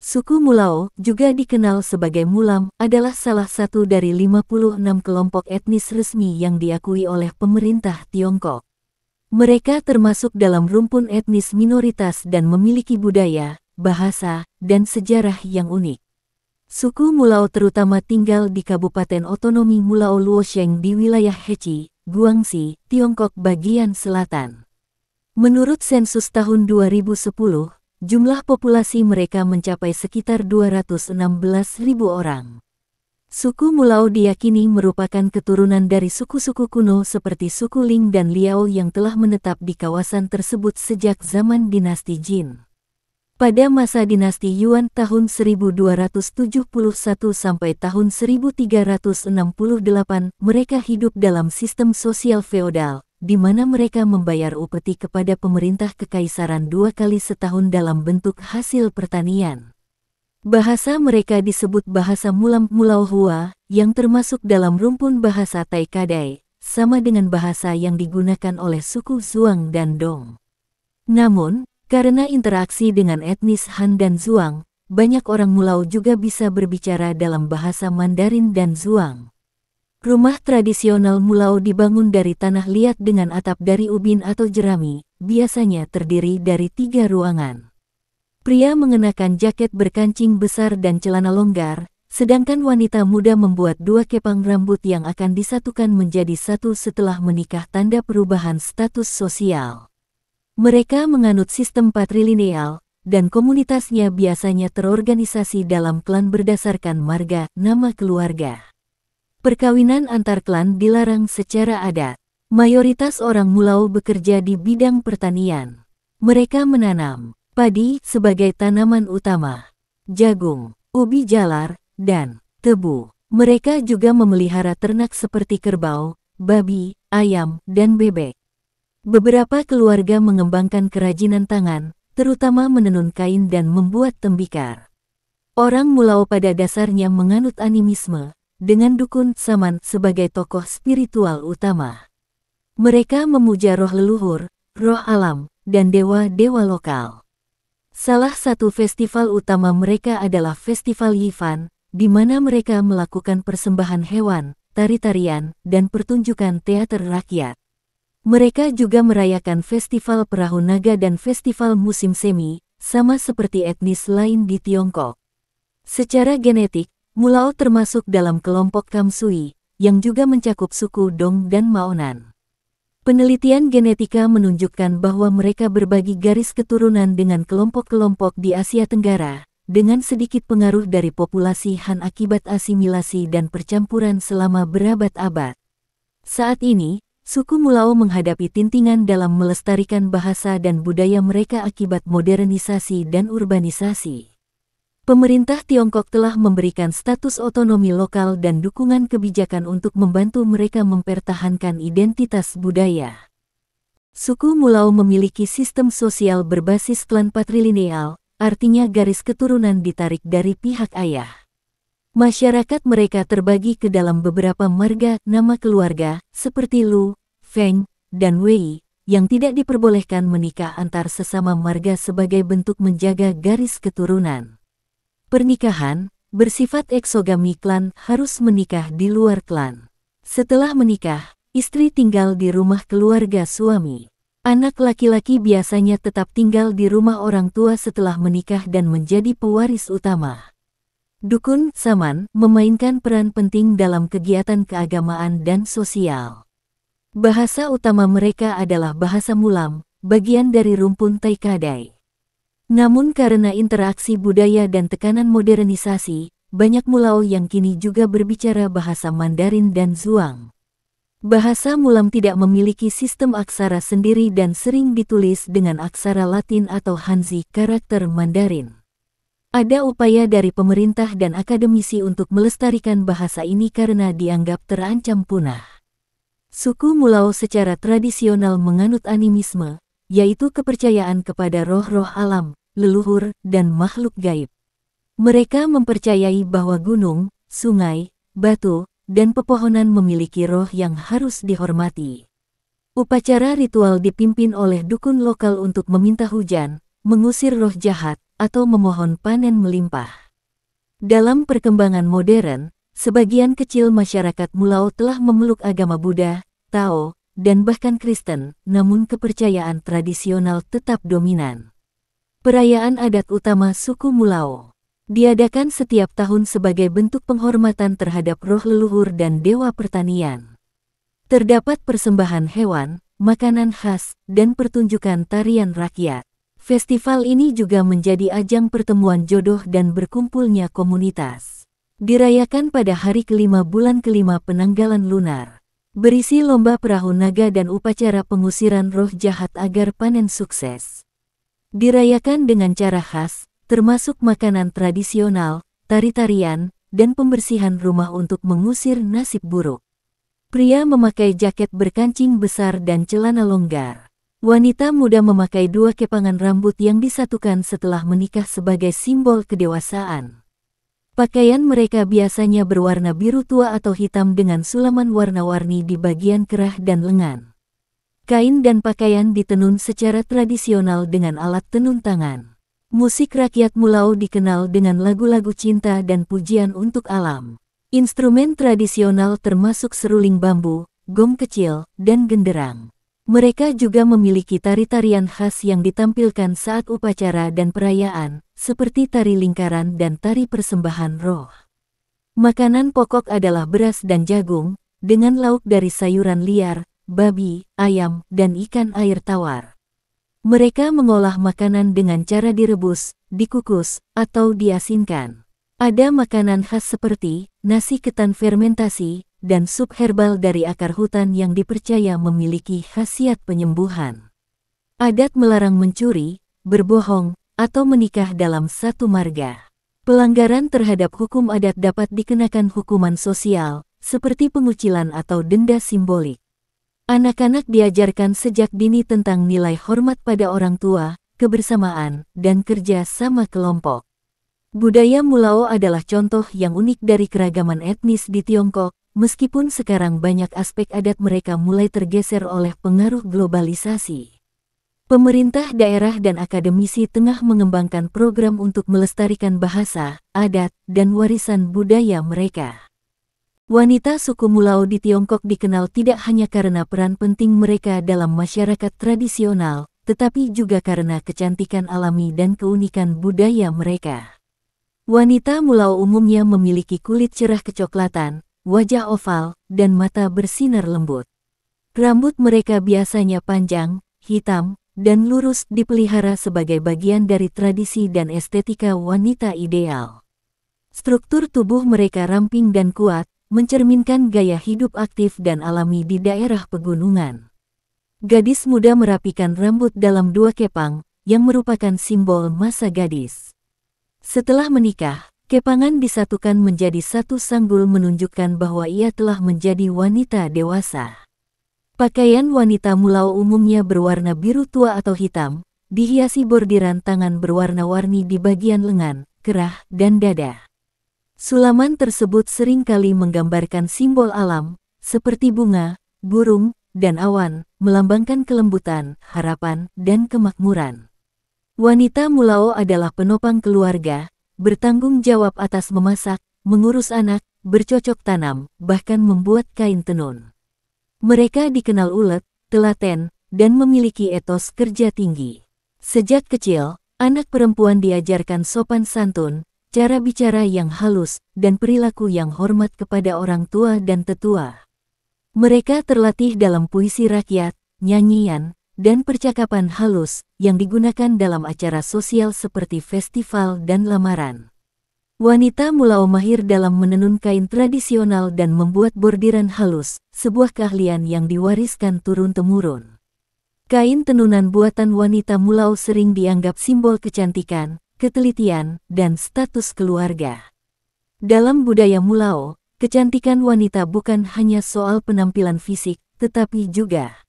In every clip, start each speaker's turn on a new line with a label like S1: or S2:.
S1: Suku Mulao, juga dikenal sebagai Mulam, adalah salah satu dari 56 kelompok etnis resmi yang diakui oleh pemerintah Tiongkok. Mereka termasuk dalam rumpun etnis minoritas dan memiliki budaya, bahasa, dan sejarah yang unik. Suku Mulao terutama tinggal di Kabupaten Otonomi Mulao Luosheng di wilayah Hechi, Guangxi, Tiongkok bagian selatan. Menurut sensus tahun 2010, jumlah populasi mereka mencapai sekitar 216.000 orang. Suku Mulao diyakini merupakan keturunan dari suku-suku kuno seperti suku Ling dan Liao yang telah menetap di kawasan tersebut sejak zaman dinasti Jin. Pada masa dinasti Yuan tahun 1271 sampai tahun 1368, mereka hidup dalam sistem sosial feodal, di mana mereka membayar upeti kepada pemerintah kekaisaran 2 kali setahun dalam bentuk hasil pertanian. Bahasa mereka disebut bahasa Mulam Mulao Hua, yang termasuk dalam rumpun bahasa Tai Kadai, sama dengan bahasa yang digunakan oleh suku Zhuang dan Dong. Namun, karena interaksi dengan etnis Han dan Zhuang, banyak orang Mulao juga bisa berbicara dalam bahasa Mandarin dan Zhuang. Rumah tradisional Mulao dibangun dari tanah liat dengan atap dari ubin atau jerami, biasanya terdiri dari 3 ruangan. Pria mengenakan jaket berkancing besar dan celana longgar, sedangkan wanita muda membuat 2 kepang rambut yang akan disatukan menjadi satu setelah menikah, tanda perubahan status sosial. Mereka menganut sistem patrilineal, dan komunitasnya biasanya terorganisasi dalam klan berdasarkan marga, nama keluarga. Perkawinan antar klan dilarang secara adat. Mayoritas orang Mulao bekerja di bidang pertanian. Mereka menanam padi sebagai tanaman utama, jagung, ubi jalar, dan tebu. Mereka juga memelihara ternak seperti kerbau, babi, ayam, dan bebek. Beberapa keluarga mengembangkan kerajinan tangan, terutama menenun kain dan membuat tembikar. Orang Mulao pada dasarnya menganut animisme, dengan dukun Saman sebagai tokoh spiritual utama. Mereka memuja roh leluhur, roh alam, dan dewa-dewa lokal. Salah satu festival utama mereka adalah Festival Yifan, di mana mereka melakukan persembahan hewan, tari-tarian, dan pertunjukan teater rakyat. Mereka juga merayakan Festival Perahu Naga dan Festival Musim Semi, sama seperti etnis lain di Tiongkok. Secara genetik, Mulao termasuk dalam kelompok Kamsui, yang juga mencakup suku Dong dan Maonan. Penelitian genetika menunjukkan bahwa mereka berbagi garis keturunan dengan kelompok-kelompok di Asia Tenggara, dengan sedikit pengaruh dari populasi Han akibat asimilasi dan percampuran selama berabad-abad. Saat ini, suku Mulao menghadapi tintingan dalam melestarikan bahasa dan budaya mereka akibat modernisasi dan urbanisasi. Pemerintah Tiongkok telah memberikan status otonomi lokal dan dukungan kebijakan untuk membantu mereka mempertahankan identitas budaya. Suku Mulao memiliki sistem sosial berbasis klan patrilineal, artinya garis keturunan ditarik dari pihak ayah. Masyarakat mereka terbagi ke dalam beberapa marga nama keluarga, seperti Lu, Feng, dan Wei, yang tidak diperbolehkan menikah antar sesama marga sebagai bentuk menjaga garis keturunan. Pernikahan, bersifat eksogami, klan harus menikah di luar klan. Setelah menikah, istri tinggal di rumah keluarga suami. Anak laki-laki biasanya tetap tinggal di rumah orang tua setelah menikah dan menjadi pewaris utama. Dukun Saman memainkan peran penting dalam kegiatan keagamaan dan sosial. Bahasa utama mereka adalah bahasa Mulam, bagian dari rumpun Tai Kadai. Namun karena interaksi budaya dan tekanan modernisasi, banyak Mulao yang kini juga berbicara bahasa Mandarin dan Zhuang. Bahasa Mulam tidak memiliki sistem aksara sendiri dan sering ditulis dengan aksara Latin atau Hanzi, karakter Mandarin. Ada upaya dari pemerintah dan akademisi untuk melestarikan bahasa ini karena dianggap terancam punah. Suku Mulao secara tradisional menganut animisme, yaitu kepercayaan kepada roh-roh alam, leluhur, dan makhluk gaib. Mereka mempercayai bahwa gunung, sungai, batu, dan pepohonan memiliki roh yang harus dihormati. Upacara ritual dipimpin oleh dukun lokal untuk meminta hujan, mengusir roh jahat, atau memohon panen melimpah. Dalam perkembangan modern, sebagian kecil masyarakat Mulao telah memeluk agama Buddha, Tao, dan bahkan Kristen, namun kepercayaan tradisional tetap dominan. Perayaan adat utama suku Mulao diadakan setiap tahun sebagai bentuk penghormatan terhadap roh leluhur dan dewa pertanian. Terdapat persembahan hewan, makanan khas, dan pertunjukan tarian rakyat. Festival ini juga menjadi ajang pertemuan jodoh dan berkumpulnya komunitas. Dirayakan pada hari kelima bulan kelima penanggalan lunar. Berisi lomba perahu naga dan upacara pengusiran roh jahat agar panen sukses. Dirayakan dengan cara khas, termasuk makanan tradisional, tari-tarian, dan pembersihan rumah untuk mengusir nasib buruk. Pria memakai jaket berkancing besar dan celana longgar. Wanita muda memakai dua kepangan rambut yang disatukan setelah menikah sebagai simbol kedewasaan. Pakaian mereka biasanya berwarna biru tua atau hitam dengan sulaman warna-warni di bagian kerah dan lengan. Kain dan pakaian ditenun secara tradisional dengan alat tenun tangan. Musik rakyat Mulao dikenal dengan lagu-lagu cinta dan pujian untuk alam. Instrumen tradisional termasuk seruling bambu, gong kecil, dan genderang. Mereka juga memiliki tari-tarian khas yang ditampilkan saat upacara dan perayaan, seperti tari lingkaran dan tari persembahan roh. Makanan pokok adalah beras dan jagung, dengan lauk dari sayuran liar, babi, ayam, dan ikan air tawar. Mereka mengolah makanan dengan cara direbus, dikukus, atau diasinkan. Ada makanan khas seperti nasi ketan fermentasi, dan sup herbal dari akar hutan yang dipercaya memiliki khasiat penyembuhan. Adat melarang mencuri, berbohong, atau menikah dalam satu marga. Pelanggaran terhadap hukum adat dapat dikenakan hukuman sosial, seperti pengucilan atau denda simbolik. Anak-anak diajarkan sejak dini tentang nilai hormat pada orang tua, kebersamaan, dan kerja sama kelompok. Budaya Mulao adalah contoh yang unik dari keragaman etnis di Tiongkok, meskipun sekarang banyak aspek adat mereka mulai tergeser oleh pengaruh globalisasi. Pemerintah daerah dan akademisi tengah mengembangkan program untuk melestarikan bahasa, adat, dan warisan budaya mereka. Wanita suku Mulao di Tiongkok dikenal tidak hanya karena peran penting mereka dalam masyarakat tradisional, tetapi juga karena kecantikan alami dan keunikan budaya mereka. Wanita Mulao umumnya memiliki kulit cerah kecoklatan, wajah oval, dan mata bersinar lembut. Rambut mereka biasanya panjang, hitam, dan lurus dipelihara sebagai bagian dari tradisi dan estetika wanita ideal. Struktur tubuh mereka ramping dan kuat, mencerminkan gaya hidup aktif dan alami di daerah pegunungan. Gadis muda merapikan rambut dalam dua kepang, yang merupakan simbol masa gadis. Setelah menikah, kepangan disatukan menjadi satu sanggul menunjukkan bahwa ia telah menjadi wanita dewasa. Pakaian wanita Mulao umumnya berwarna biru tua atau hitam, dihiasi bordiran tangan berwarna-warni di bagian lengan, kerah, dan dada. Sulaman tersebut seringkali menggambarkan simbol alam, seperti bunga, burung, dan awan, melambangkan kelembutan, harapan, dan kemakmuran. Wanita Mulao adalah penopang keluarga, bertanggung jawab atas memasak, mengurus anak, bercocok tanam, bahkan membuat kain tenun. Mereka dikenal ulet, telaten, dan memiliki etos kerja tinggi. Sejak kecil, anak perempuan diajarkan sopan santun, cara bicara yang halus, dan perilaku yang hormat kepada orang tua dan tetua. Mereka terlatih dalam puisi rakyat, nyanyian, dan percakapan halus yang digunakan dalam acara sosial seperti festival dan lamaran. Wanita Mulao mahir dalam menenun kain tradisional dan membuat bordiran halus, sebuah keahlian yang diwariskan turun-temurun. Kain tenunan buatan wanita Mulao sering dianggap simbol kecantikan, ketelitian, dan status keluarga. Dalam budaya Mulao, kecantikan wanita bukan hanya soal penampilan fisik, tetapi juga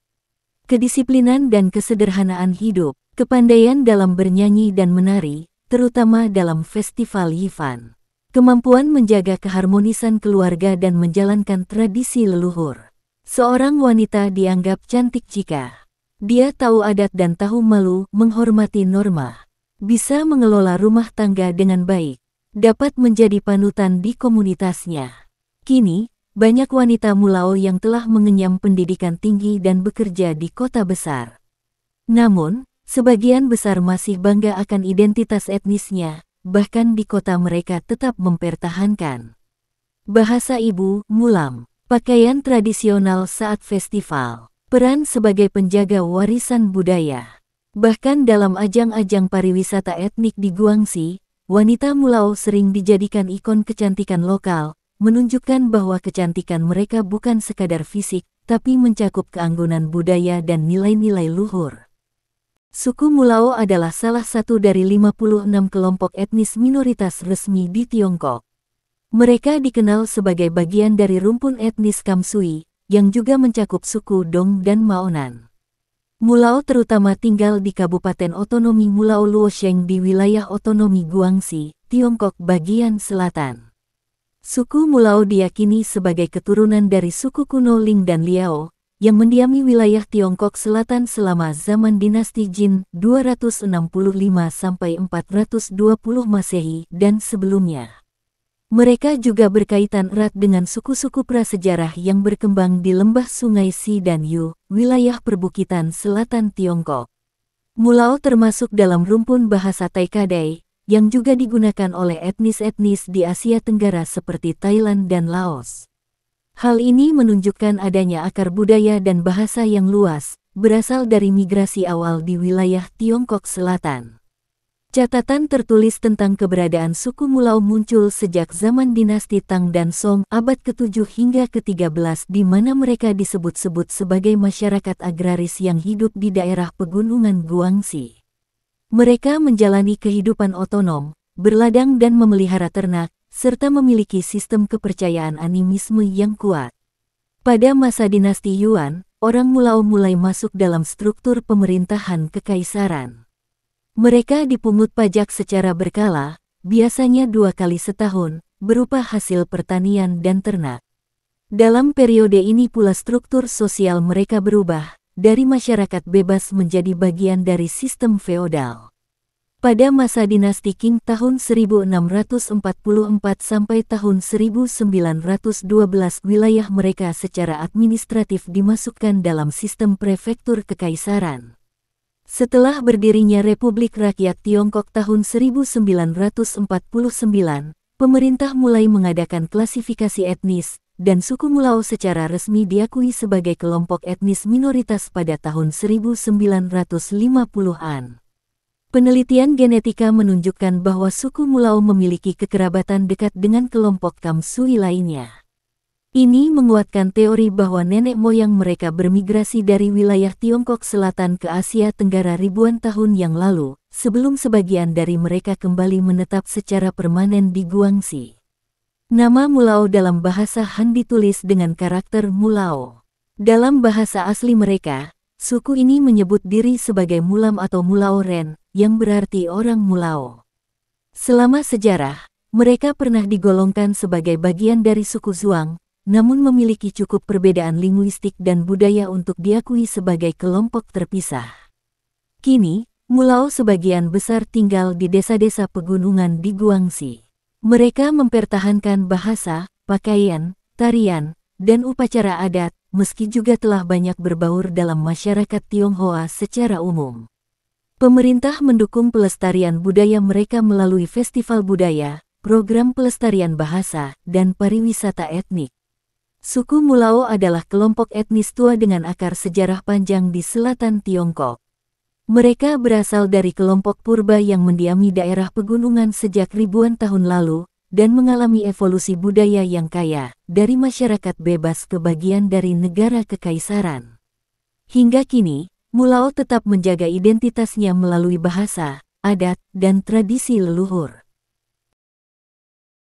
S1: kedisiplinan dan kesederhanaan hidup, kepandaian dalam bernyanyi dan menari, terutama dalam festival Yifan. Kemampuan menjaga keharmonisan keluarga dan menjalankan tradisi leluhur. Seorang wanita dianggap cantik jika dia tahu adat dan tahu malu, menghormati norma. bisa mengelola rumah tangga dengan baik, dapat menjadi panutan di komunitasnya. Kini, banyak wanita Mulao yang telah mengenyam pendidikan tinggi dan bekerja di kota besar. Namun, sebagian besar masih bangga akan identitas etnisnya, bahkan di kota mereka tetap mempertahankan bahasa ibu, Mulam, pakaian tradisional saat festival, peran sebagai penjaga warisan budaya. Bahkan dalam ajang-ajang pariwisata etnik di Guangxi, wanita Mulao sering dijadikan ikon kecantikan lokal, menunjukkan bahwa kecantikan mereka bukan sekadar fisik, tapi mencakup keanggunan budaya dan nilai-nilai luhur. Suku Mulao adalah salah satu dari 56 kelompok etnis minoritas resmi di Tiongkok. Mereka dikenal sebagai bagian dari rumpun etnis Kamsui, yang juga mencakup suku Dong dan Maonan. Mulao terutama tinggal di Kabupaten Otonomi Mulao Luosheng di wilayah otonomi Guangxi, Tiongkok bagian selatan. Suku Mulao diyakini sebagai keturunan dari suku kuno Ling dan Liao, yang mendiami wilayah Tiongkok Selatan selama zaman dinasti Jin 265–420 Masehi dan sebelumnya. Mereka juga berkaitan erat dengan suku-suku prasejarah yang berkembang di lembah Sungai Si dan Yu, wilayah perbukitan selatan Tiongkok. Mulao termasuk dalam rumpun bahasa Taikadai, yang juga digunakan oleh etnis-etnis di Asia Tenggara seperti Thailand dan Laos. Hal ini menunjukkan adanya akar budaya dan bahasa yang luas, berasal dari migrasi awal di wilayah Tiongkok Selatan. Catatan tertulis tentang keberadaan suku Mulao muncul sejak zaman dinasti Tang dan Song abad ke-7 hingga ke-13 di mana mereka disebut-sebut sebagai masyarakat agraris yang hidup di daerah pegunungan Guangxi. Mereka menjalani kehidupan otonom, berladang dan memelihara ternak, serta memiliki sistem kepercayaan animisme yang kuat. Pada masa dinasti Yuan, orang Mulao mulai masuk dalam struktur pemerintahan kekaisaran. Mereka dipungut pajak secara berkala, biasanya 2 kali setahun, berupa hasil pertanian dan ternak. Dalam periode ini pula struktur sosial mereka berubah, dari masyarakat bebas menjadi bagian dari sistem feodal. Pada masa dinasti Qing tahun 1644 sampai tahun 1912 wilayah mereka secara administratif dimasukkan dalam sistem prefektur kekaisaran. Setelah berdirinya Republik Rakyat Tiongkok tahun 1949, pemerintah mulai mengadakan klasifikasi etnis, dan suku Mulao secara resmi diakui sebagai kelompok etnis minoritas pada tahun 1950-an. Penelitian genetika menunjukkan bahwa suku Mulao memiliki kekerabatan dekat dengan kelompok Kamsui lainnya. Ini menguatkan teori bahwa nenek moyang mereka bermigrasi dari wilayah Tiongkok Selatan ke Asia Tenggara ribuan tahun yang lalu, sebelum sebagian dari mereka kembali menetap secara permanen di Guangxi. Nama Mulao dalam bahasa Han ditulis dengan karakter Mulao. Dalam bahasa asli mereka, suku ini menyebut diri sebagai Mulam atau Mulao Ren, yang berarti orang Mulao. Selama sejarah, mereka pernah digolongkan sebagai bagian dari suku Zhuang, namun memiliki cukup perbedaan linguistik dan budaya untuk diakui sebagai kelompok terpisah. Kini, Mulao sebagian besar tinggal di desa-desa pegunungan di Guangxi. Mereka mempertahankan bahasa, pakaian, tarian, dan upacara adat, meski juga telah banyak berbaur dalam masyarakat Tionghoa secara umum. Pemerintah mendukung pelestarian budaya mereka melalui festival budaya, program pelestarian bahasa, dan pariwisata etnik. Suku Mulao adalah kelompok etnis tua dengan akar sejarah panjang di selatan Tiongkok. Mereka berasal dari kelompok purba yang mendiami daerah pegunungan sejak ribuan tahun lalu, dan mengalami evolusi budaya yang kaya, dari masyarakat bebas ke bagian dari negara kekaisaran. Hingga kini, Mulao tetap menjaga identitasnya melalui bahasa, adat, dan tradisi leluhur.